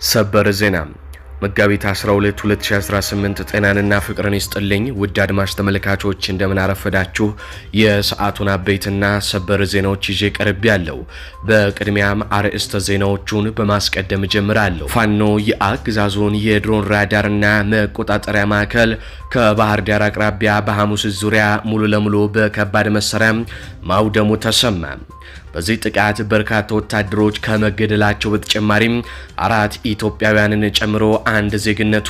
ሰበር ዜና መጋቢት 12 2018 ጤናንና ፍቅርን ይስጥልኝ ውድ አድማጭ ተመልካቾች እንደምን አረፈዳችሁ። የሰዓቱን አበይትና ሰበር ዜናዎች ይዤ ቀርቤያለሁ። በቅድሚያም አርዕስተ ዜናዎቹን በማስቀደም ጀምራለሁ። ፋኖ የአገዛዙን የድሮን ራዳርና መቆጣጠሪያ ማዕከል ከባህር ዳር አቅራቢያ በሐሙስ ዙሪያ ሙሉ ለሙሉ በከባድ መሳሪያ ማውደሙ ተሰማ። በዚህ ጥቃት በርካታ ወታደሮች ከመገደላቸው በተጨማሪም 4 ኢትዮጵያውያንን ጨምሮ አንድ ዜግነቱ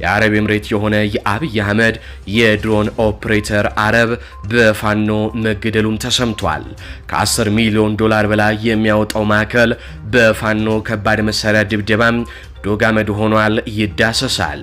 የአረብ ኤምሬት የሆነ የአብይ አህመድ የድሮን ኦፕሬተር አረብ በፋኖ መገደሉም ተሰምቷል። ከ10 ሚሊዮን ዶላር በላይ የሚያወጣው ማዕከል በፋኖ ከባድ መሳሪያ ድብደባም ዶጋመድ ሆኗል። ይዳሰሳል።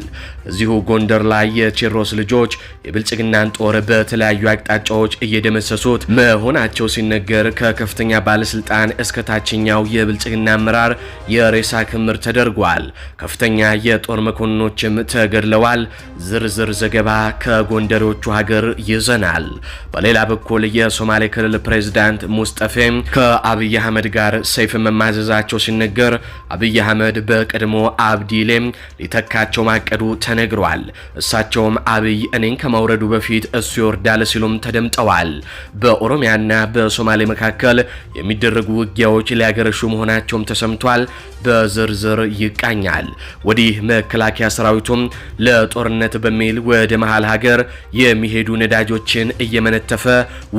እዚሁ ጎንደር ላይ የቼሮስ ልጆች የብልጽግናን ጦር በተለያዩ አቅጣጫዎች እየደመሰሱት መሆናቸው ሲነገር ከከፍተኛ ባለስልጣን እስከ ታችኛው የብልጽግና አመራር የሬሳ ክምር ተደርጓል። ከፍተኛ የጦር መኮንኖችም ተገድለዋል። ዝርዝር ዘገባ ከጎንደሮቹ ሀገር ይዘናል። በሌላ በኩል የሶማሌ ክልል ፕሬዝዳንት ሙስጠፌ ከአብይ አህመድ ጋር ሰይፍ መማዘዛቸው ሲነገር አብይ አህመድ በቀድሞ አብዲሌም ሊተካቸው ማቀዱ ተነግሯል። እሳቸውም አብይ እኔን ከማውረዱ በፊት እሱ ይወርዳል ሲሉም ተደምጠዋል። በኦሮሚያና በሶማሌ መካከል የሚደረጉ ውጊያዎች ሊያገረሹ መሆናቸውም ተሰምቷል። በዝርዝር ይቃኛል። ወዲህ መከላከያ ሰራዊቱም ለጦርነት በሚል ወደ መሃል ሀገር የሚሄዱ ነዳጆችን እየመነተፈ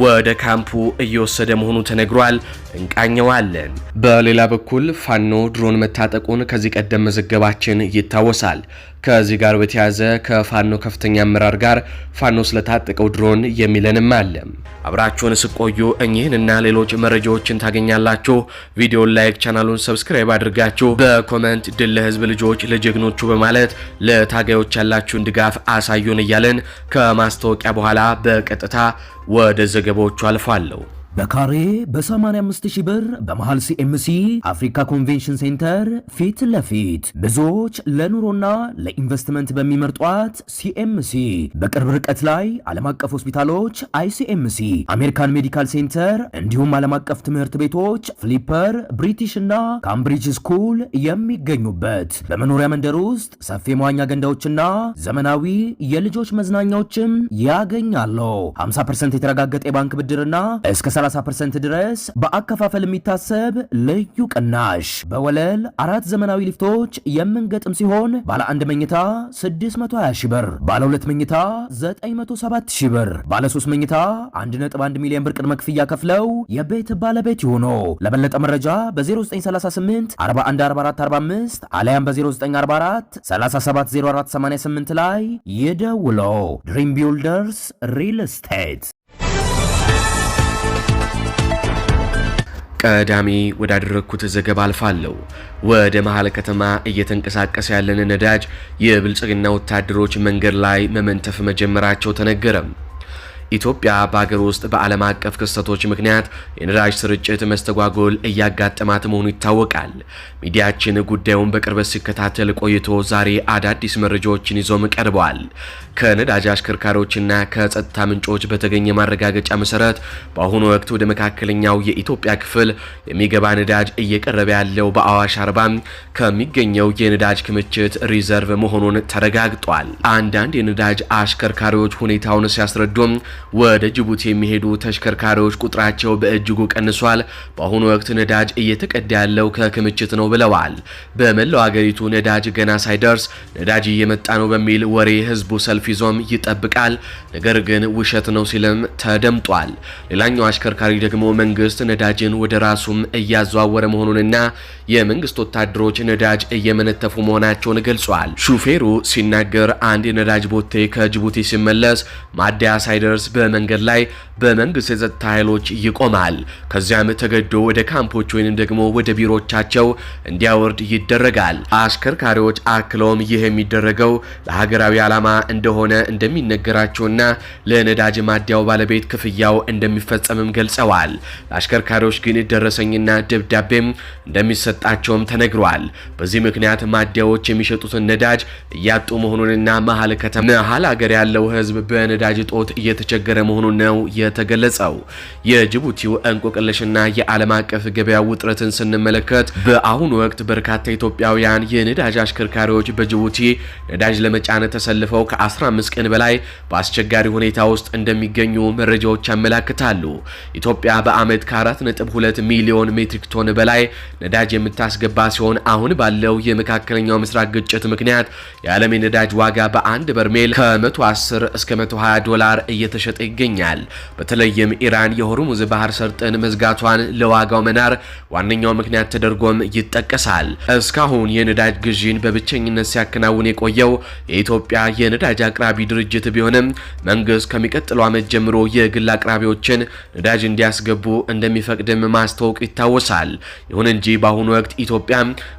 ወደ ካምፑ እየወሰደ መሆኑ ተነግሯል። እንቃኘዋለን። በሌላ በኩል ፋኖ ድሮን መታጠቁን ከዚህ ቀደም መዘገባችን ይታወሳል። ከዚህ ጋር በተያያዘ ከፋኖ ከፍተኛ አመራር ጋር ፋኖ ስለታጠቀው ድሮን የሚለንም አለ። አብራችሁን ስቆዩ እኚህንና ሌሎች መረጃዎችን ታገኛላችሁ። ቪዲዮን ላይክ፣ ቻናሉን ሰብስክራይብ አድርጋችሁ በኮሜንት ድል ለህዝብ ልጆች ለጀግኖቹ በማለት ለታጋዮች ያላችሁን ድጋፍ አሳዩን እያለን ከማስታወቂያ በኋላ በቀጥታ ወደ ዘገባዎቹ አልፋለሁ። በካሬ በ85,000 ብር በመሃል ሲኤምሲ አፍሪካ ኮንቬንሽን ሴንተር ፊት ለፊት ብዙዎች ለኑሮና ለኢንቨስትመንት በሚመርጧት ሲኤምሲ በቅርብ ርቀት ላይ ዓለም አቀፍ ሆስፒታሎች አይሲኤምሲ፣ አሜሪካን ሜዲካል ሴንተር እንዲሁም ዓለም አቀፍ ትምህርት ቤቶች ፍሊፐር፣ ብሪቲሽ እና ካምብሪጅ ስኩል የሚገኙበት በመኖሪያ መንደር ውስጥ ሰፊ መዋኛ ገንዳዎችና ዘመናዊ የልጆች መዝናኛዎችም ያገኛሉ። 50% የተረጋገጠ የባንክ ብድርና እስከ 30% ድረስ በአከፋፈል የሚታሰብ ልዩ ቅናሽ በወለል 4 ዘመናዊ ሊፍቶች የምንገጥም ሲሆን ባለ 1 መኝታ 620,000 ብር፣ ባለ 2 መኝታ 907,000 ብር፣ ባለ 3 መኝታ 1.1 ሚሊዮን ብር ቅድመ ክፍያ ከፍለው የቤት ባለቤት ይሁኑ። ለበለጠ መረጃ በ0938 414445 አለያም በ0944 370488 ላይ ይደውለው። ድሪም ቢልደርስ ሪል ስቴት። ቀዳሚ ወዳደረኩት ዘገባ አልፋለሁ። ወደ መሃል ከተማ እየተንቀሳቀሰ ያለን ነዳጅ የብልጽግና ወታደሮች መንገድ ላይ መመንተፍ መጀመራቸው ተነገረ። ኢትዮጵያ በሀገር ውስጥ በዓለም አቀፍ ክስተቶች ምክንያት የነዳጅ ስርጭት መስተጓጎል እያጋጠማት መሆኑ ይታወቃል። ሚዲያችን ጉዳዩን በቅርበት ሲከታተል ቆይቶ ዛሬ አዳዲስ መረጃዎችን ይዞም ቀርበዋል። ከነዳጅ አሽከርካሪዎችና ከጸጥታ ምንጮች በተገኘ ማረጋገጫ መሰረት በአሁኑ ወቅት ወደ መካከለኛው የኢትዮጵያ ክፍል የሚገባ ነዳጅ እየቀረበ ያለው በአዋሽ አርባ ከሚገኘው የነዳጅ ክምችት ሪዘርቭ መሆኑን ተረጋግጧል። አንዳንድ የነዳጅ አሽከርካሪዎች ሁኔታውን ሲያስረዱም ወደ ጅቡቲ የሚሄዱ ተሽከርካሪዎች ቁጥራቸው በእጅጉ ቀንሷል። በአሁኑ ወቅት ነዳጅ እየተቀዳ ያለው ከክምችት ነው ብለዋል። በመላው ሀገሪቱ ነዳጅ ገና ሳይደርስ ነዳጅ እየመጣ ነው በሚል ወሬ ህዝቡ ሰልፍ ይዞም ይጠብቃል። ነገር ግን ውሸት ነው ሲልም ተደምጧል። ሌላኛው አሽከርካሪ ደግሞ መንግስት ነዳጅን ወደ ራሱም እያዘዋወረ መሆኑንና የመንግስት ወታደሮች ነዳጅ እየመነተፉ መሆናቸውን ገልጿል። ሹፌሩ ሲናገር አንድ የነዳጅ ቦቴ ከጅቡቲ ሲመለስ ማደያ ሳይደርስ በመንገድ ላይ በመንግስት የጸጥታ ኃይሎች ይቆማል። ከዚያም ተገዶ ወደ ካምፖች ወይንም ደግሞ ወደ ቢሮቻቸው እንዲያወርድ ይደረጋል። አሽከርካሪዎች አክለውም ይህ የሚደረገው ለሀገራዊ ዓላማ እንደሆነ እንደሆነ እንደሚነገራቸውና ለነዳጅ ማደያው ባለቤት ክፍያው እንደሚፈጸምም ገልጸዋል። ለአሽከርካሪዎች ግን ደረሰኝና ደብዳቤም እንደሚሰጣቸውም ተነግሯል። በዚህ ምክንያት ማደያዎች የሚሸጡትን ነዳጅ እያጡ መሆኑንና መሀል ሀገር ያለው ህዝብ በነዳጅ ጦት እየተቸገረ መሆኑን ነው የተገለጸው። የጅቡቲው እንቆቅልሽና የዓለም አቀፍ ገበያ ውጥረትን ስንመለከት በአሁኑ ወቅት በርካታ ኢትዮጵያውያን የነዳጅ አሽከርካሪዎች በጅቡቲ ነዳጅ ለመጫን ተሰልፈው ከ15 ቀን በላይ በአስቸጋሪ ሁኔታ ውስጥ እንደሚገኙ መረጃዎች ያመላክታሉ። ኢትዮጵያ በአመት ከ4.2 ሚሊዮን ሜትሪክ ቶን በላይ ነዳጅ የምታስገባ ሲሆን አሁን ባለው የመካከለኛው ምስራቅ ግጭት ምክንያት የዓለም የነዳጅ ዋጋ በአንድ በርሜል ከ110 እስከ 120 ዶላር እየተሸጠ ይገኛል። በተለይም ኢራን የሆርሙዝ ባህር ሰርጥን መዝጋቷን ለዋጋው መናር ዋነኛው ምክንያት ተደርጎም ይጠቀሳል። እስካሁን የነዳጅ ግዢን በብቸኝነት ሲያከናውን የቆየው የኢትዮጵያ የነዳጅ አቅራቢ ድርጅት ቢሆንም መንግስት ከሚቀጥለው ዓመት ጀምሮ የግል አቅራቢዎችን ነዳጅ እንዲያስገቡ እንደሚፈቅድም ማስታወቅ ይታወሳል። ይሁን እንጂ በአሁኑ ወቅት ኢትዮጵያ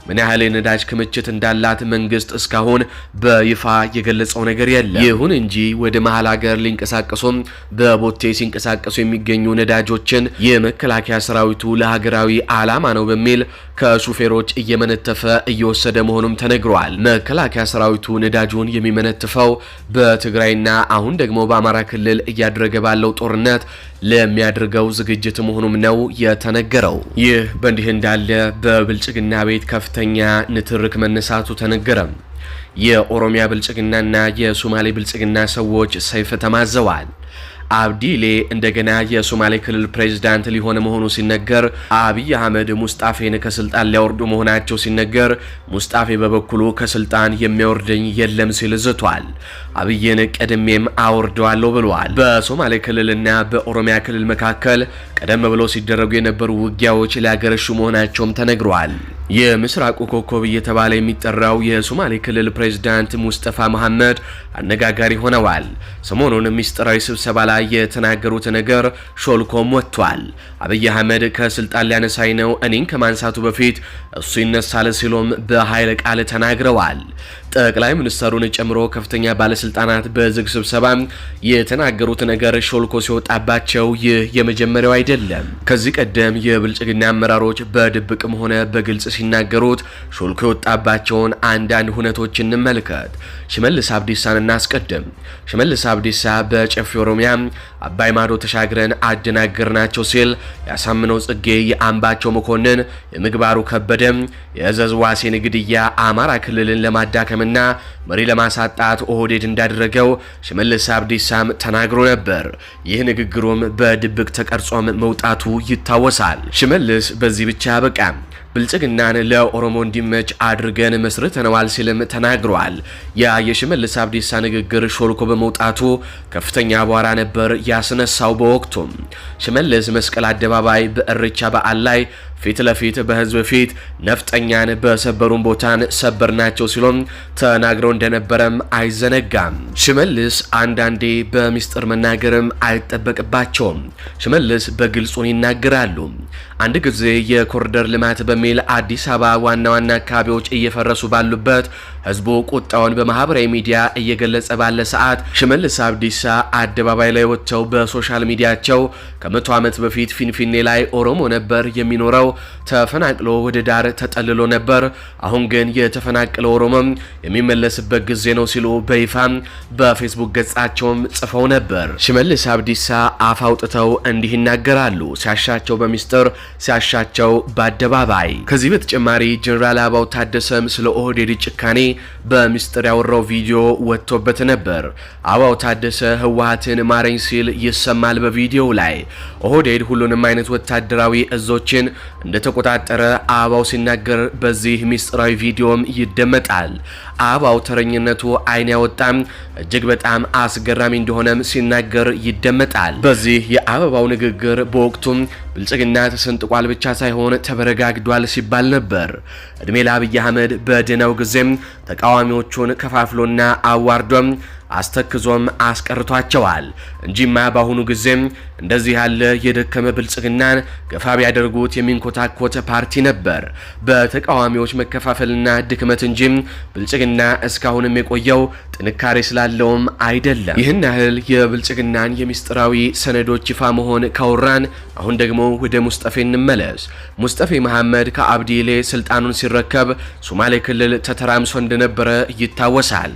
ምን ያህል የነዳጅ ክምችት እንዳላት መንግስት እስካሁን በይፋ የገለጸው ነገር የለም። ይሁን እንጂ ወደ መሀል ሀገር ሊንቀሳቀሱም በቦቴ ሲንቀሳቀሱ የሚገኙ ነዳጆችን የመከላከያ ሰራዊቱ ለሀገራዊ ዓላማ ነው በሚል ከሹፌሮች እየመነተፈ እየወሰደ መሆኑም ተነግሯል። መከላከያ ሰራዊቱ ነዳጁን የሚመነትፈው በትግራይና አሁን ደግሞ በአማራ ክልል እያደረገ ባለው ጦርነት ለሚያደርገው ዝግጅት መሆኑም ነው የተነገረው። ይህ በእንዲህ እንዳለ በብልጽግና ቤት ከፍተኛ ንትርክ መነሳቱ ተነገረ። የኦሮሚያ ብልጽግናና የሶማሌ ብልጽግና ሰዎች ሰይፍ ተማዘዋል። አብዲሌ እንደገና የሶማሌ ክልል ፕሬዝዳንት ሊሆን መሆኑ ሲነገር፣ አብይ አህመድ ሙስጣፌን ከስልጣን ሊያወርዱ መሆናቸው ሲነገር፣ ሙስጣፌ በበኩሉ ከስልጣን የሚያወርደኝ የለም ሲል ዝቷል። አብይን ቀድሜም አወርደዋለሁ ብለዋል። በሶማሌ ክልልና በኦሮሚያ ክልል መካከል ቀደም ብለው ሲደረጉ የነበሩ ውጊያዎች ሊያገረሹ መሆናቸውም ተነግሯል። የምስራቁ ኮከብ እየተባለ የሚጠራው የሶማሌ ክልል ፕሬዝዳንት ሙስጠፋ መሐመድ አነጋጋሪ ሆነዋል። ሰሞኑን ሚስጥራዊ ስብሰባ ላይ የተናገሩት ነገር ሾልኮም ወጥቷል። አብይ አህመድ ከስልጣን ሊያነሳኝ ነው፣ እኔን ከማንሳቱ በፊት እሱ ይነሳል ሲሉም በኃይለ ቃል ተናግረዋል። ጠቅላይ ሚኒስትሩን ጨምሮ ከፍተኛ ባለስልጣናት በዝግ ስብሰባ የተናገሩት ነገር ሾልኮ ሲወጣባቸው ይህ የመጀመሪያው አይደለም። ከዚህ ቀደም የብልጽግና አመራሮች በድብቅም ሆነ በግልጽ ሲናገሩት ሾልኮ የወጣባቸውን አንዳንድ ሁነቶች እንመልከት። ሽመልስ አብዲሳን እናስቀድም። ሽመልስ አብዲሳ በጨፌ ኦሮሚያ አባይ ማዶ ተሻግረን አደናገርናቸው ሲል ያሳምነው ጽጌ፣ የአምባቸው መኮንን፣ የምግባሩ ከበደም የእዘዝ ዋሴን ግድያ አማራ ክልልን ለማዳከምና መሪ ለማሳጣት ኦህዴድ እንዳደረገው ሽመልስ አብዲሳም ተናግሮ ነበር። ይህ ንግግሩም በድብቅ ተቀርጾም መውጣቱ ይታወሳል። ሽመልስ በዚህ ብቻ ያበቃም። ብልጽግናን ለኦሮሞ እንዲመች አድርገን መስርተነዋል ሲልም ተናግሯል። ያ የሽመልስ አብዲሳ ንግግር ሾልኮ በመውጣቱ ከፍተኛ አቧራ ነበር ያስነሳው። በወቅቱም ሽመልስ መስቀል አደባባይ በእርቻ በዓል ላይ ፊት ለፊት በህዝብ ፊት ነፍጠኛን በሰበሩን ቦታን ሰበርናቸው ሲሎም ተናግረው እንደነበረም አይዘነጋም። ሽመልስ አንዳንዴ በሚስጥር መናገርም አይጠበቅባቸውም። ሽመልስ በግልጹን ይናገራሉ። አንድ ጊዜ የኮሪደር ልማት በሚል አዲስ አበባ ዋና ዋና አካባቢዎች እየፈረሱ ባሉበት ህዝቡ ቁጣውን በማህበራዊ ሚዲያ እየገለጸ ባለ ሰዓት ሽመልስ አብዲሳ አደባባይ ላይ ወጥተው በሶሻል ሚዲያቸው ከ100 ዓመት በፊት ፊንፊኔ ላይ ኦሮሞ ነበር የሚኖረው፣ ተፈናቅሎ ወደ ዳር ተጠልሎ ነበር፣ አሁን ግን የተፈናቀለው ኦሮሞም የሚመለስበት ጊዜ ነው ሲሉ በይፋ በፌስቡክ ገጻቸውም ጽፈው ነበር። ሽመልስ አብዲሳ አፍ አውጥተው እንዲህ ይናገራሉ፣ ሲያሻቸው በሚስጥር ሲያሻቸው በአደባባይ። ከዚህ በተጨማሪ ጀነራል አበባው ታደሰም ስለ ኦህዴድ ጭካኔ በሚስጥር ያወራው ቪዲዮ ወጥቶበት ነበር። አበባው ታደሰ ህወሓትን ማረኝ ሲል ይሰማል በቪዲዮው ላይ። ኦህዴድ ሁሉንም አይነት ወታደራዊ እዞችን እንደተቆጣጠረ አበባው ሲናገር በዚህ ሚስጥራዊ ቪዲዮም ይደመጣል። አበባው ተረኝነቱ አይን ያወጣም እጅግ በጣም አስገራሚ እንደሆነም ሲናገር ይደመጣል። በዚህ የአበባው ንግግር በወቅቱም ብልጽግና ተሰንጥቋል ብቻ ሳይሆን ተበረጋግዷል ሲባል ነበር። እድሜ ለአብይ አህመድ በደህናው ጊዜም ተቃዋሚዎቹን ከፋፍሎና አዋርዶም አስተክዞም አስቀርቷቸዋል እንጂማ በአሁኑ ጊዜም እንደዚህ ያለ የደከመ ብልጽግናን ገፋ ቢያደርጉት የሚንኮታኮት ፓርቲ ነበር። በተቃዋሚዎች መከፋፈልና ድክመት እንጂ ብልጽግና እስካሁንም የቆየው ጥንካሬ ስላለውም አይደለም። ይህን ያህል የብልጽግናን የሚስጥራዊ ሰነዶች ይፋ መሆን ካወራን አሁን ደግሞ ወደ ሙስጠፌ እንመለስ። ሙስጠፌ መሐመድ ከአብዲሌ ስልጣኑን ሲረከብ ሶማሌ ክልል ተተራምሶ እንደነበረ ይታወሳል።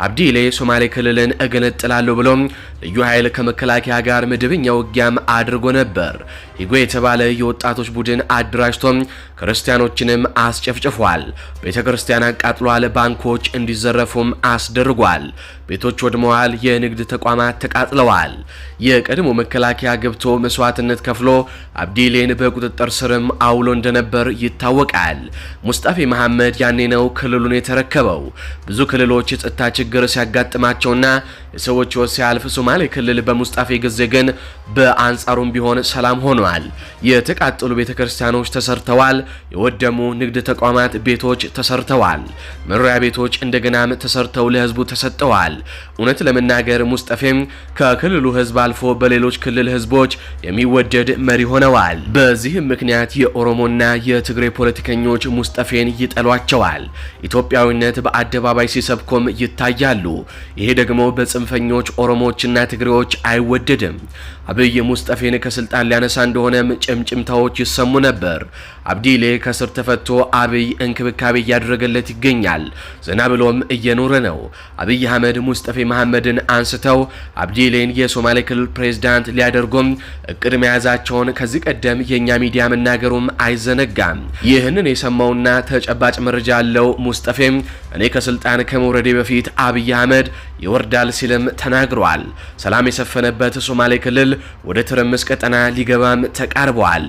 አብዲሌ ሶማሌ ክልልን እገነጥላለሁ ብሎም ልዩ ኃይል ከመከላከያ ጋር መደበኛ ውጊያም አድርጎ ነበር። ሂጎ የተባለ የወጣቶች ቡድን አደራጅቶም ክርስቲያኖችንም አስጨፍጭፏል። ቤተክርስቲያን አቃጥሏል። ባንኮች እንዲዘረፉም አስደርጓል። ቤቶች ወድመዋል። የንግድ ተቋማት ተቃጥለዋል። የቀድሞ መከላከያ ገብቶ መስዋዕትነት ከፍሎ አብዲሌን በቁጥጥር ስርም አውሎ እንደነበር ይታወቃል። ሙስጠፌ መሐመድ ያኔ ነው ክልሉን የተረከበው። ብዙ ክልሎች የጸጥታ ችግር ሲያጋጥማቸውና የሰዎች ሕይወት ሲያልፍ ሶማሌ ክልል በሙስጠፌ ጊዜ ግን በአንጻሩም ቢሆን ሰላም ሆኗል። የተቃጠሉ ቤተክርስቲያኖች ተሰርተዋል። የወደሙ ንግድ ተቋማት ቤቶች ተሰርተዋል። መኖሪያ ቤቶች እንደገናም ተሰርተው ለህዝቡ ተሰጥተዋል። እውነት ለመናገር ሙስጠፌም ከክልሉ ህዝብ አልፎ በሌሎች ክልል ህዝቦች የሚወደድ መሪ ሆነዋል። በዚህም ምክንያት የኦሮሞና የትግሬ ፖለቲከኞች ሙስጠፌን ይጠሏቸዋል። ኢትዮጵያዊነት በአደባባይ ሲሰብኩም ይታያሉ። ይሄ ደግሞ በጽንፈኞች ኦሮሞዎችና ትግሬዎች አይወደድም። አብይ ሙስጠፌን ከስልጣን ሊያነሳ እንደሆነም ጭምጭምታዎች ይሰሙ ነበር። አብዲሌ ከስር ተፈቶ አብይ እንክብካቤ እያደረገለት ይገኛል። ዘና ብሎም እየኖረ ነው። አብይ አህመድ ሙስጠፌ መሐመድን አንስተው አብዲሌን የሶማሌ ክልል ፕሬዝዳንት ሊያደርጉም እቅድ መያዛቸውን ከዚህ ቀደም የኛ ሚዲያ መናገሩም አይዘነጋም። ይህንን የሰማውና ተጨባጭ መረጃ ያለው ሙስጠፌም እኔ ከስልጣን ከመውረዴ በፊት አብይ አህመድ ይወርዳል ሲልም ተናግሯል። ሰላም የሰፈነበት ሶማሌ ክልል ወደ ትርምስ ቀጠና ሊገባም ተቃርበዋል።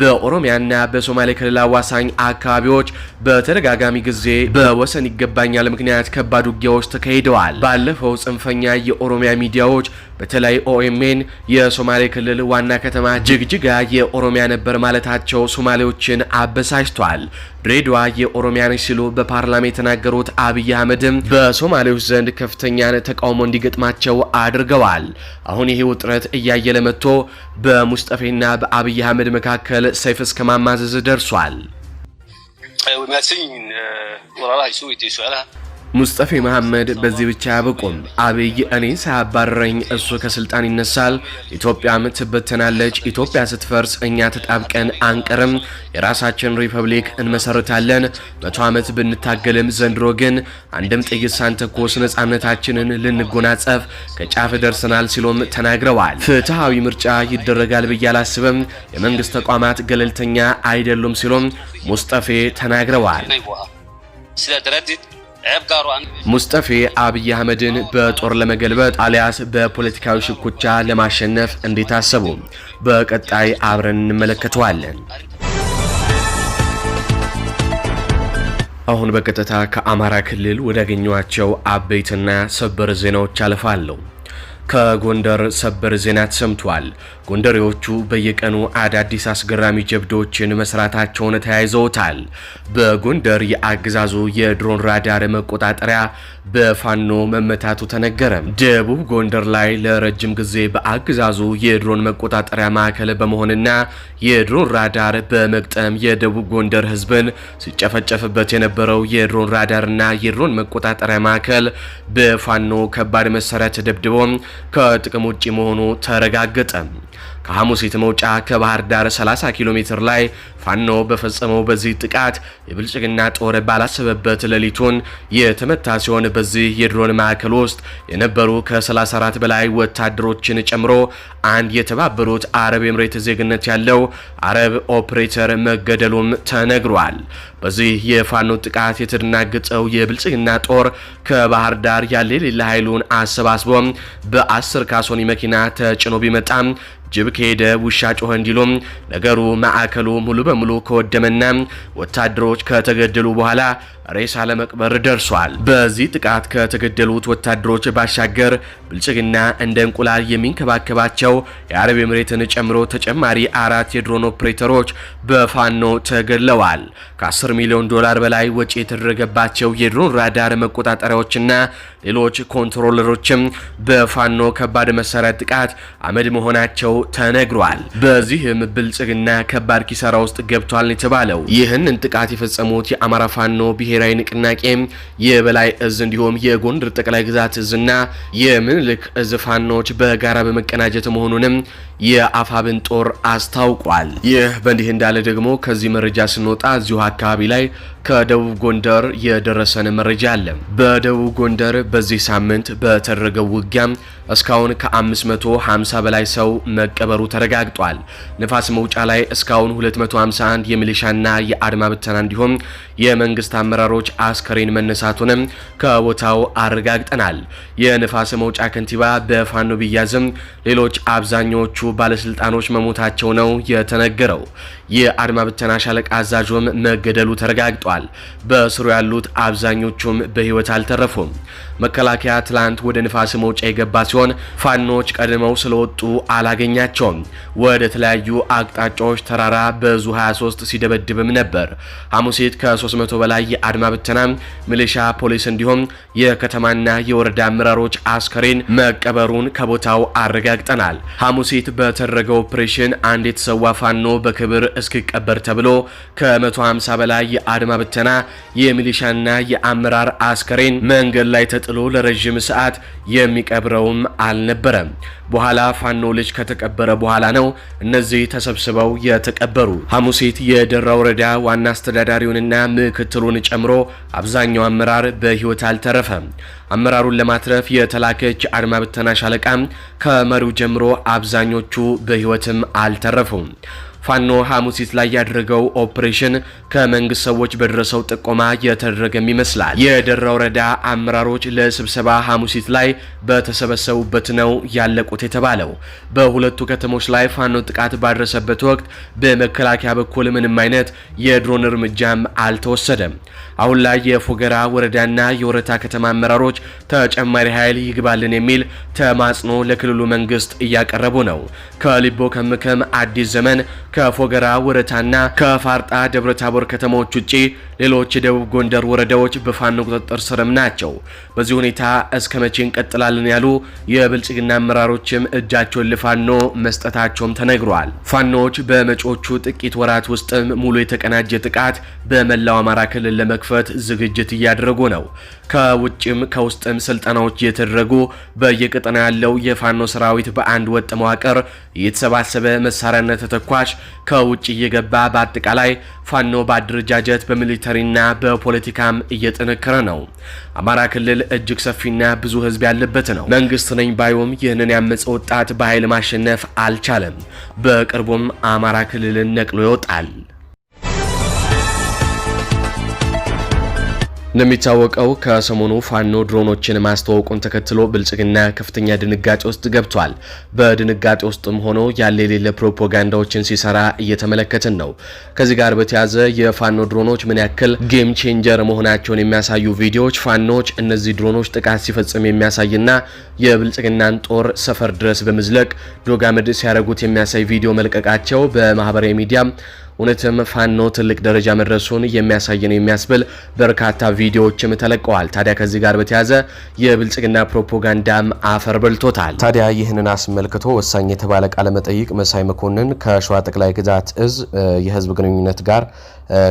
በኦሮሚያና በሶማሌ ክልል አዋሳኝ አካባቢዎች በተደጋጋሚ ጊዜ በወሰን ይገባኛል ምክንያት ከባድ ውጊያዎች ተካሂደዋል። ባለፈው ጽንፈኛ የኦሮሚያ ሚዲያዎች በተለይ ኦኤምኤን የሶማሌ ክልል ዋና ከተማ ጅግጅጋ የኦሮሚያ ነበር ማለታቸው ሶማሌዎችን አበሳጭቷል። ድሬዳዋ የኦሮሚያ ነች ሲሉ በፓርላማ የተናገሩት አብይ አህመድም በሶማሌዎች ዘንድ ከፍተኛ ተቃውሞ እንዲገጥማቸው አድርገዋል። አሁን ይሄ ውጥረት እያየለ መጥቶ በሙስጠፌና በአብይ አህመድ መካከል ሰይፍ እስከ ማማዘዝ ደርሷል። ሙስጠፌ መሐመድ በዚህ ብቻ ያበቁም። አብይ እኔ ሳያባረረኝ እሱ ከስልጣን ይነሳል፣ ኢትዮጵያም ትበተናለች። ኢትዮጵያ ስትፈርስ እኛ ተጣብቀን አንቀርም፣ የራሳችን ሪፐብሊክ እንመሰርታለን። 100 ዓመት ብንታገልም ዘንድሮ ግን አንድም ጥይት ሳንተኮስ ነጻነታችንን ልንጎናጸፍ ከጫፍ ደርሰናል ሲሉም ተናግረዋል። ፍትሃዊ ምርጫ ይደረጋል ብዬ አላስብም፣ የመንግስት ተቋማት ገለልተኛ አይደሉም ሲሉም ሙስጠፌ ተናግረዋል። ሙስጠፌ አብይ አህመድን በጦር ለመገልበጥ አሊያስ በፖለቲካዊ ሽኩቻ ለማሸነፍ እንዴት አሰቡ? በቀጣይ አብረን እንመለከተዋለን። አሁን በቀጥታ ከአማራ ክልል ወዳገኟቸው አበይትና ሰበር ዜናዎች አልፋለሁ። ከጎንደር ሰበር ዜና ተሰምቷል። ጎንደሬዎቹ በየቀኑ አዳዲስ አስገራሚ ጀብዶችን መስራታቸውን ተያይዘውታል። በጎንደር የአገዛዙ የድሮን ራዳር መቆጣጠሪያ በፋኖ መመታቱ ተነገረ። ደቡብ ጎንደር ላይ ለረጅም ጊዜ በአገዛዙ የድሮን መቆጣጠሪያ ማዕከል በመሆንና የድሮን ራዳር በመግጠም የደቡብ ጎንደር ህዝብን ሲጨፈጨፍበት የነበረው የድሮን ራዳርና የድሮን መቆጣጠሪያ ማዕከል በፋኖ ከባድ መሳሪያ ተደብድቦ ከጥቅም ውጪ መሆኑ ተረጋገጠ። ከሐሙሲት መውጫ ከባህር ዳር 30 ኪሎ ሜትር ላይ ፋኖ በፈጸመው በዚህ ጥቃት የብልጽግና ጦር ባላሰበበት ሌሊቱን የተመታ ሲሆን በዚህ የድሮን ማዕከል ውስጥ የነበሩ ከ34 በላይ ወታደሮችን ጨምሮ አንድ የተባበሩት አረብ ኤምሬት ዜግነት ያለው አረብ ኦፕሬተር መገደሉም ተነግሯል። በዚህ የፋኖ ጥቃት የተደናገጠው የብልጽግና ጦር ከባህር ዳር ያለ የሌለ ኃይሉን አሰባስቦ በ10 ካሶኒ መኪና ተጭኖ ቢመጣም ጅብ ከሄደ ውሻ ጮኸ እንዲሉም ነገሩ ማዕከሉ ሙሉ በሙሉ ከወደመና ወታደሮች ከተገደሉ በኋላ ሬሳ ለመቅበር ደርሷል። በዚህ ጥቃት ከተገደሉት ወታደሮች ባሻገር ብልጽግና እንደ እንቁላል የሚንከባከባቸው የአረብ ኤምሬትን ጨምሮ ተጨማሪ 4 የድሮን ኦፕሬተሮች በፋኖ ተገድለዋል። ከ10 ሚሊዮን ዶላር በላይ ወጪ የተደረገባቸው የድሮን ራዳር መቆጣጠሪያዎችና ሌሎች ኮንትሮለሮችም በፋኖ ከባድ መሳሪያ ጥቃት አመድ መሆናቸው ተነግሯል። በዚህም ብልጽግና ከባድ ኪሳራ ውስጥ ገብቷል የተባለው ይህንን ጥቃት የፈጸሙት የአማራ ፋኖ ብሔራዊ ንቅናቄ የበላይ እዝ እንዲሁም የጎንደር ጠቅላይ ግዛት እዝና የምኒልክ እዝ ፋኖች በጋራ በመቀናጀት መሆኑንም የአፋብን ጦር አስታውቋል። ይህ በእንዲህ እንዳለ ደግሞ ከዚህ መረጃ ስንወጣ እዚሁ አካባቢ ላይ ከደቡብ ጎንደር የደረሰን መረጃ አለ። በደቡብ ጎንደር በዚህ ሳምንት በተደረገው ውጊያ እስካሁን ከ550 በላይ ሰው መቀበሩ ተረጋግጧል። ንፋስ መውጫ ላይ እስካሁን 251 የሚሊሻና የአድማ ብተና እንዲሁም የመንግስት አመራሮች አስከሬን መነሳቱንም ከቦታው አረጋግጠናል። የንፋስ መውጫ ከንቲባ በፋኖ ቢያዝም ሌሎች አብዛኞቹ ባለስልጣኖች መሞታቸው ነው የተነገረው። የአድማ ብተና ሻለቃ አዛዡም መገደሉ ተረጋግጧል። በስሩ ያሉት አብዛኞቹም በህይወት አልተረፉም። መከላከያ ትላንት ወደ ንፋስ መውጫ የገባ ሲሆን ፋኖች ቀድመው ስለወጡ አላገኛቸውም። ወደ ተለያዩ አቅጣጫዎች ተራራ በዙ 23 ሲደበድብም ነበር። ሐሙሴት ከ300 በላይ የአድማ ብተና ሚሊሻ፣ ፖሊስ እንዲሁም የከተማና የወረዳ አመራሮች አስከሬን መቀበሩን ከቦታው አረጋግጠናል። ሐሙሴት በተደረገው ኦፕሬሽን አንድ የተሰዋ ፋኖ በክብር እስኪቀበር ተብሎ ከ150 በላይ የአድማ ብተና የሚሊሻና የአመራር አስከሬን መንገድ ላይ ተጥሎ ለረጅም ሰዓት የሚቀብረውም አልነበረም። በኋላ ፋኖ ልጅ ከተቀበረ በኋላ ነው እነዚህ ተሰብስበው የተቀበሩ። ሐሙሴት የደራ ወረዳ ዋና አስተዳዳሪውንና ምክትሉን ጨምሮ አብዛኛው አመራር በህይወት አልተረፈም። አመራሩን ለማትረፍ የተላከች አድማ ብተና ሻለቃ ከመሪው ጀምሮ አብዛኞቹ በህይወትም አልተረፉም። ፋኖ ሐሙሲት ላይ ያደረገው ኦፕሬሽን ከመንግስት ሰዎች በደረሰው ጥቆማ የተደረገም ይመስላል። የደራ ወረዳ አመራሮች ለስብሰባ ሐሙሲት ላይ በተሰበሰቡበት ነው ያለቁት የተባለው። በሁለቱ ከተሞች ላይ ፋኖ ጥቃት ባደረሰበት ወቅት በመከላከያ በኩል ምንም አይነት የድሮን እርምጃም አልተወሰደም። አሁን ላይ የፎገራ ወረዳና የወረታ ከተማ አመራሮች ተጨማሪ ኃይል ይግባልን የሚል ተማጽኖ ለክልሉ መንግስት እያቀረቡ ነው። ከሊቦ ከምከም፣ አዲስ ዘመን፣ ከፎገራ ወረታና ከፋርጣ ደብረታቦር ከተሞች ውጪ ሌሎች የደቡብ ጎንደር ወረዳዎች በፋኖ ቁጥጥር ስርም ናቸው። በዚህ ሁኔታ እስከ መቼ እንቀጥላለን ያሉ የብልጽግና አመራሮችም እጃቸውን ለፋኖ መስጠታቸውም ተነግሯል። ፋኖች በመጪዎቹ ጥቂት ወራት ውስጥም ሙሉ የተቀናጀ ጥቃት በመላው አማራ ክልል ለመክፈት ዝግጅት እያደረጉ ነው። ከውጭም ከውስጥም ስልጠናዎች እየተደረጉ በየቀጠና ያለው የፋኖ ሰራዊት በአንድ ወጥ መዋቅር እየተሰባሰበ መሳሪያና ተተኳሽ ከውጭ እየገባ በአጠቃላይ ፋኖ በአደረጃጀት በሚሊተሪና በፖለቲካም እየጠነከረ ነው። አማራ ክልል እጅግ ሰፊና ብዙ ህዝብ ያለበት ነው። መንግስት ነኝ ባዩም ይህንን ያመፀ ወጣት በኃይል ማሸነፍ አልቻለም። በቅርቡም አማራ ክልልን ነቅሎ ይወጣል። እንደሚታወቀው ከሰሞኑ ፋኖ ድሮኖችን ማስተዋወቁን ተከትሎ ብልጽግና ከፍተኛ ድንጋጤ ውስጥ ገብቷል። በድንጋጤ ውስጥም ሆኖ ያለ የሌለ ፕሮፓጋንዳዎችን ሲሰራ እየተመለከትን ነው። ከዚህ ጋር በተያያዘ የፋኖ ድሮኖች ምን ያክል ጌም ቼንጀር መሆናቸውን የሚያሳዩ ቪዲዮዎች ፋኖች እነዚህ ድሮኖች ጥቃት ሲፈጽም የሚያሳይና የብልጽግናን ጦር ሰፈር ድረስ በመዝለቅ ዶጋመድ ሲያደርጉት የሚያሳይ ቪዲዮ መልቀቃቸው በማህበራዊ ሚዲያ እውነትም ፋኖ ትልቅ ደረጃ መድረሱን የሚያሳየን የሚያስብል በርካታ ቪዲዮዎችም ተለቀዋል። ታዲያ ከዚህ ጋር በተያያዘ የብልጽግና ፕሮፓጋንዳም አፈር በልቶታል። ታዲያ ይህንን አስመልክቶ ወሳኝ የተባለ ቃለ መጠይቅ መሳይ መኮንን ከሸዋ ጠቅላይ ግዛት እዝ የህዝብ ግንኙነት ጋር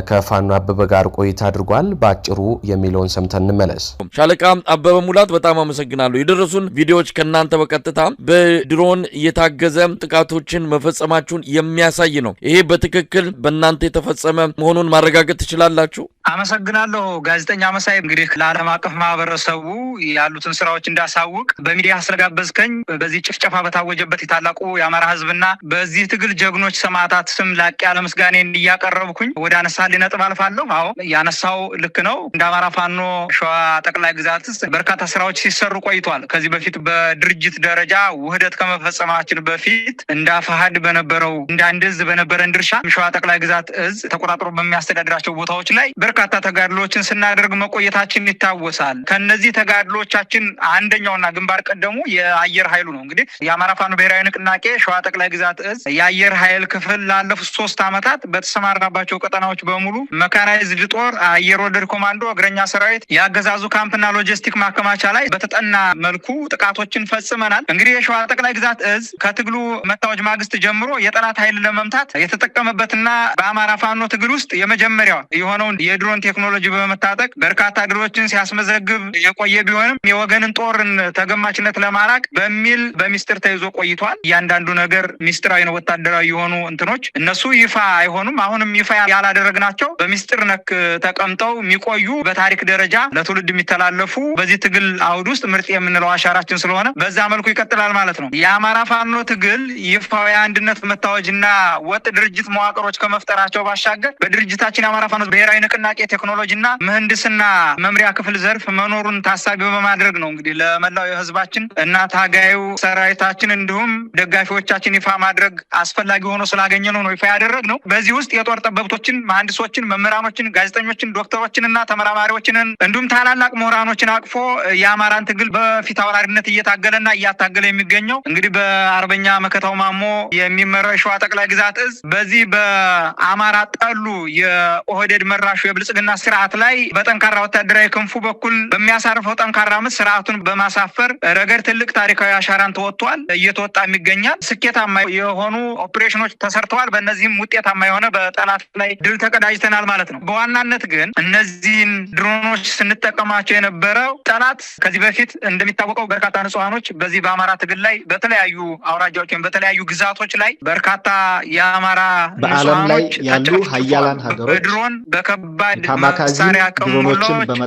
ከፋኖ አበበ ጋር ቆይታ አድርጓል። ባጭሩ የሚለውን ሰምተን እንመለስ። ሻለቃ አበበ ሙላት በጣም አመሰግናለሁ። የደረሱን ቪዲዮዎች ከናንተ በቀጥታ በድሮን የታገዘ ጥቃቶችን መፈጸማችሁን የሚያሳይ ነው። ይሄ በትክክል በእናንተ የተፈጸመ መሆኑን ማረጋገጥ ትችላላችሁ? አመሰግናለሁ ጋዜጠኛ መሳይ። እንግዲህ ለዓለም አቀፍ ማህበረሰቡ ያሉትን ስራዎች እንዳሳውቅ በሚዲያ ስለጋበዝከኝ በዚህ ጭፍጨፋ በታወጀበት የታላቁ የአማራ ህዝብና በዚህ ትግል ጀግኖች ሰማዕታት ስም ላቅ ያለ ምስጋናን እያቀረብኩኝ ወደ አነሳልኝ ነጥብ አልፋለሁ። አዎ ያነሳው ልክ ነው። እንደ አማራ ፋኖ ሸዋ ጠቅላይ ግዛት ውስጥ በርካታ ስራዎች ሲሰሩ ቆይቷል። ከዚህ በፊት በድርጅት ደረጃ ውህደት ከመፈጸማችን በፊት እንደ አፋሃድ በነበረው እንደ አንድ እዝ በነበረን ድርሻ ሸዋ ጠቅላይ ግዛት እዝ ተቆጣጥሮ በሚያስተዳድራቸው ቦታዎች ላይ በርካታ ተጋድሎችን ስናደርግ መቆየታችን ይታወሳል። ከነዚህ ተጋድሎቻችን አንደኛውና ግንባር ቀደሙ የአየር ኃይሉ ነው። እንግዲህ የአማራ ፋኖ ብሔራዊ ንቅናቄ ሸዋ ጠቅላይ ግዛት እዝ የአየር ኃይል ክፍል ላለፉት 3 ዓመታት በተሰማራባቸው ቀጠናዎች በሙሉ መካናይዝድ ጦር፣ አየር ወለድ ኮማንዶ፣ እግረኛ ሰራዊት፣ የአገዛዙ ካምፕና ሎጂስቲክ ማከማቻ ላይ በተጠና መልኩ ጥቃቶችን ፈጽመናል። እንግዲህ የሸዋ ጠቅላይ ግዛት እዝ ከትግሉ መታወጅ ማግስት ጀምሮ የጠላት ኃይል ለመምታት የተጠቀመበትና በአማራ ፋኖ ትግል ውስጥ የመጀመሪያው የሆነውን የድሮን ቴክኖሎጂ በመታጠቅ በርካታ ድሎችን ሲያስመዘግብ የቆየ ቢሆንም የወገንን ጦርን ተገማችነት ለማራቅ በሚል በሚስጥር ተይዞ ቆይቷል። እያንዳንዱ ነገር ሚስጥራዊ ነው። ወታደራዊ የሆኑ እንትኖች እነሱ ይፋ አይሆኑም። አሁንም ይፋ ያላደረግናቸው በሚስጥር ነክ ተቀምጠው የሚቆዩ በታሪክ ደረጃ ለትውልድ የሚተላለፉ በዚህ ትግል አውድ ውስጥ ምርጥ የምንለው አሻራችን ስለሆነ በዛ መልኩ ይቀጥላል ማለት ነው። የአማራ ፋኖ ትግል ይፋዊ አንድነት መታወጅና ወጥ ድርጅት መዋቅሮች ከመፍጠራቸው ባሻገር በድርጅታችን የአማራ ፋኖ ብሔራዊ ንቅናቄ ቴክኖሎጂና ምህንድስና መምሪያ ክፍል ዘርፍ መኖሩን ታሳቢ በማድረግ ነው እንግዲህ ለመላው የህዝባችን እና ታጋዩ ሰራዊታችን እንዲሁም ደጋፊዎቻችን ይፋ ማድረግ አስፈላጊ ሆኖ ስላገኘ ነው ይፋ ያደረግነው። በዚህ ውስጥ የጦር ጠበብቶችን፣ መሐንዲሶችን፣ መምህራኖችን፣ ጋዜጠኞችን፣ ዶክተሮችንና ተመራማሪዎችንን እንዲሁም ታላላቅ ምሁራኖችን አቅፎ የአማራን ትግል በፊት አውራሪነት እየታገለና እያታገለ የሚገኘው እንግዲህ በአርበኛ መከታው ማሞ የሚመራው የሸዋ ጠቅላይ ግዛት እዝ በዚህ በአማራ ጠሉ የኦህዴድ መራሹ የብልጽግና ስርዓት ላይ በጠንካራ ወታደራዊ ክንፉ በኩል በሚያሳርፈው ጠንካራ ምት ስርዓቱን በማሳፈር ረገድ ትልቅ ታሪካዊ አሻራን ተወጥቷል፣ እየተወጣ የሚገኛል። ስኬታማ የሆኑ ኦፕሬሽኖች ተሰርተዋል። በእነዚህም ውጤታማ የሆነ በጠላት ላይ ድል ተቀዳጅተናል ማለት ነው። በዋናነት ግን እነዚህን ድሮኖች ስንጠቀማቸው የነበረው ጠላት ከዚህ በፊት እንደሚታወቀው በርካታ ንጹሃኖች በዚህ በአማራ ትግል ላይ በተለያዩ አውራጃዎች ወይም በተለያዩ ግዛቶች ላይ በርካታ የአማራ ንጹሃኖች ያሉ ሀያላን ሀገሮች በድሮን በከባድ መሳሪያ ቀሙሎች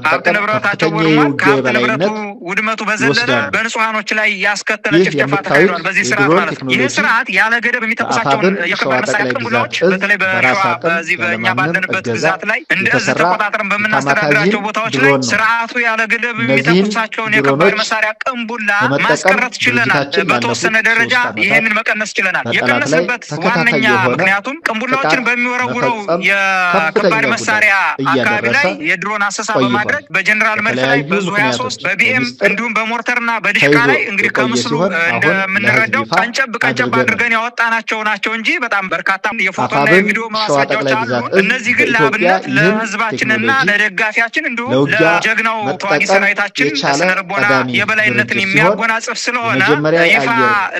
ሀብት ንብረታቸው ወድሟል። ከሀብት ንብረቱ ውድመቱ በዘለለ በንጹሃኖች ላይ ያስከተለ ጭፍጨፋ ተካሂዷል በዚህ ስርዓት ማለት ነው። ይህ ስርዓት ያለ ገደብ የሚተኩሳቸውን የከባድ መሳሪያ ቀሙሎች በተለይ በሸዋ በዚህ በእኛ ባለንበት ግዛት ላይ እንደ እዝ ተቆጣጥረን በምናስተዳድራቸው ቦታዎች ላይ ስርዓቱ ያለ ገደብ የሚተኩሳቸውን የከባድ መሳሪያ ቀንቡላ ማስቀረት ችለናል። በተወሰነ ደረጃ ይህንን መቀነስ ችለናል። የቀነስንበት ዋነኛ ምክንያቱም ቀንቡላዎችን በሚወረውረው የከባድ መሳሪያ አካባቢ ላይ የድሮን አሰሳ በማድረግ በጀነራል መድፍ ላይ በዙ 23 በቢኤም እንዲሁም በሞርተርና በዲሽቃ ላይ እንግዲህ ከምስሉ እንደምንረዳው ቀንጨብ አድርገን ያወጣናቸው ናቸው እንጂ በጣም በርካታ የፎቶና የቪዲዮ ማስረጃዎች አሉ። እነዚህ ግን ለአብነት ለህዝባችንና ለደጋፊያችን እንዲሁም ለጀግናው ተዋጊ ሰራዊታችን ስነልቦና የበላይነትን የሚያጎናጽፍ ስለሆነ ይፋ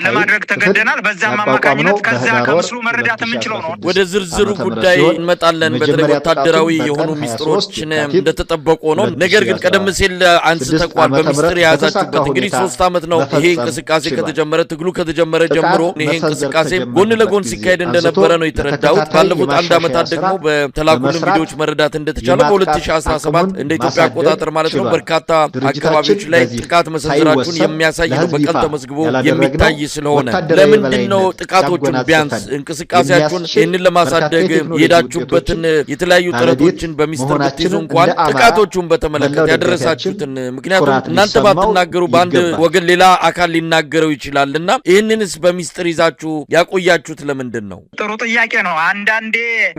ለማድረግ ተገደናል። በዛም አማካኝነት ከዛ ከምስሉ መረዳት የምንችለው ነው። ወደ ዝርዝሩ ጉዳይ እንመጣለን። በተለይ ወታደራዊ የሆኑ ሚስጥሮችን እንደተጠበቁ ነው። ነገር ግን ቀደም ሲል አንስተቋል በሚስጥር የያዛችሁበት እንግዲህ 3 ዓመት ነው ይሄ እንቅስቃሴ ከተጀመረ ትግሉ ከተጀመረ ጀምሮ ይሄ እንቅስቃሴ ጎን ለጎን ሲካሄድ እንደነበረ ነው የተረዳሁት። ባለፉት 1 ዓመታት ደግሞ በተላኩልን ቪዲዮዎች መረዳት እንደተቻለው በ2017 እንደ ኢትዮጵያ አቆጣጠር ማለት ነው በርካታ አካባቢዎች ላይ ጥቃት መሰንዘራችሁን የሚያሳይ ነው። በቀን ተመዝግቦ የሚታይ ስለሆነ ለምንድን ነው ጥቃቶቹን ቢያንስ እንቅስቃሴያችሁን ይህንን ለማሳደግ የሄዳችሁበትን የተለያዩ ጥረቶችን በሚስጥር ብትይዙ እንኳን ጥቃቶቹን በተመለከተ ያደረሳችሁትን ምክንያቱም እናንተ ባትናገሩ በአንድ ወገን ሌላ አካል ሊናገረው ይችላልና ይህንንስ በሚስጥር ይዛችሁ ያቆያችሁት ለምንድን ነው? ጥሩ ጥያቄ ነው። አንዳንዴ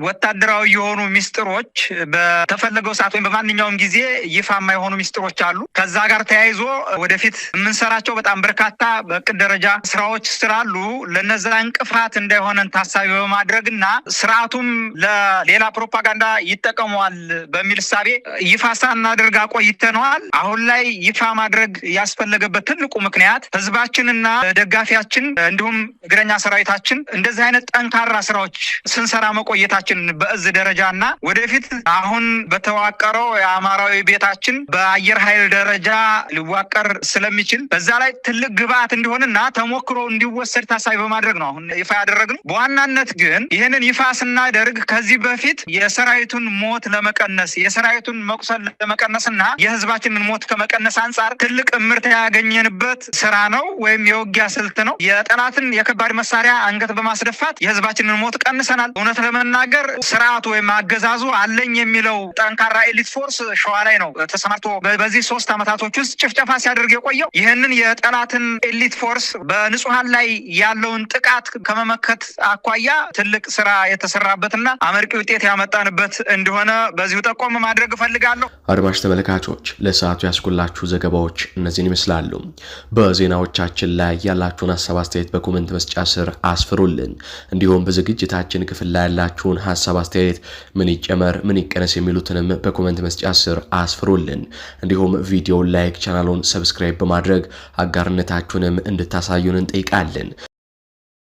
ወታደራዊ የሆኑ ሚስጥሮች በተፈለገው ሰዓት ወይም በማንኛውም ጊዜ ይፋ የማይሆኑ ሚስጥሮች አሉ። ከዛ ጋር ተያይዞ ወደፊት የምንሰራቸው በጣም በርካታ በእቅድ ደረጃ ስራዎች ስላሉ ለነዛ እንቅፋት እንዳይሆነን ታሳቢ በማድረግና ስርዓቱም ለሌላ ፕሮፓጋንዳ ይጠቀመዋል በሚል እሳቤ ይፋ ሳናደርግ አቆይተነዋል። አሁን ላይ ይፋ ማድረግ ያስፈለገበት ትልቁ ምክንያት ህዝባችንና ደጋፊያችን እንዲሁም እግረኛ ሰራዊታችን እንደዚህ አይነት ጠንካራ ስራዎች ስንሰራ መቆየታችን በእዝ ደረጃና ወደፊት አሁን በተዋቀረው የአማራዊ ቤታችን በአየር ኃይል ደረጃ ሊዋቀር ስለሚችል በዛ ላይ ትልቅ ግብአት እንዲሆንና ተሞክሮ እንዲወሰድ ታሳቢ በማድረግ ነው አሁን ይፋ ያደረግነው። በዋናነት ግን ይህንን ይፋ ስናደርግ ከዚህ በፊት የሰራዊቱን ሞት ለመቀነስ የሰራዊቱን መቁሰል ለመቀነስና የህዝባችንን ሞት ከመቀነስ አንጻር ትልቅ ምርት ያገኘንበት ስራ ነው ወይም የውጊያ ስልት ነው። የጠላትን የከባድ መሳሪያ አንገት በማስደፋት የህዝባችንን ሞት ቀንሰናል። እውነት ለመናገር ስርዓቱ ወይም አገዛዙ አለኝ የሚለው ጠንካራ ኤሊት ፎርስ ሸዋ ላይ ነው ተሰማርቶ በዚህ 3 ዓመታቶች ውስጥ ጭፍጨፋ ሲያደርግ የቆየው። ይህንን የጠላትን ኤሊት ፎርስ በንጹሃን ላይ ያለውን ጥቃት ከመመከት አኳያ ትልቅ ስራ የተሰራበትና አመርቂ ውጤት ያመጣንበት እንደሆነ በዚሁ ጠቆም ማድረግ እፈልጋለሁ። አድማጭ ተመልካቾች ለሰዓቱ ያስኩላችሁ ዘገባዎች እነዚህን ይመስላሉ። በዜናዎቻችን ላይ ያላችሁን ሀሳብ አስተያየት በኮሜንት መስጫ ስር አስፍሩልን። እንዲሁም በዝግጅታችን ክፍል ላይ ያላችሁን ሀሳብ አስተያየት ምን ይጨመር ምን ይቀነስ የሚሉትንም በኮሜንት መስጫ ስር አስፍሩልን። እንዲሁም ቪዲዮውን ላይክ፣ ቻናሉን ሰብስክራይብ በማድረግ አጋርነታችሁንም እንድታሳዩን እንጠይቃለን።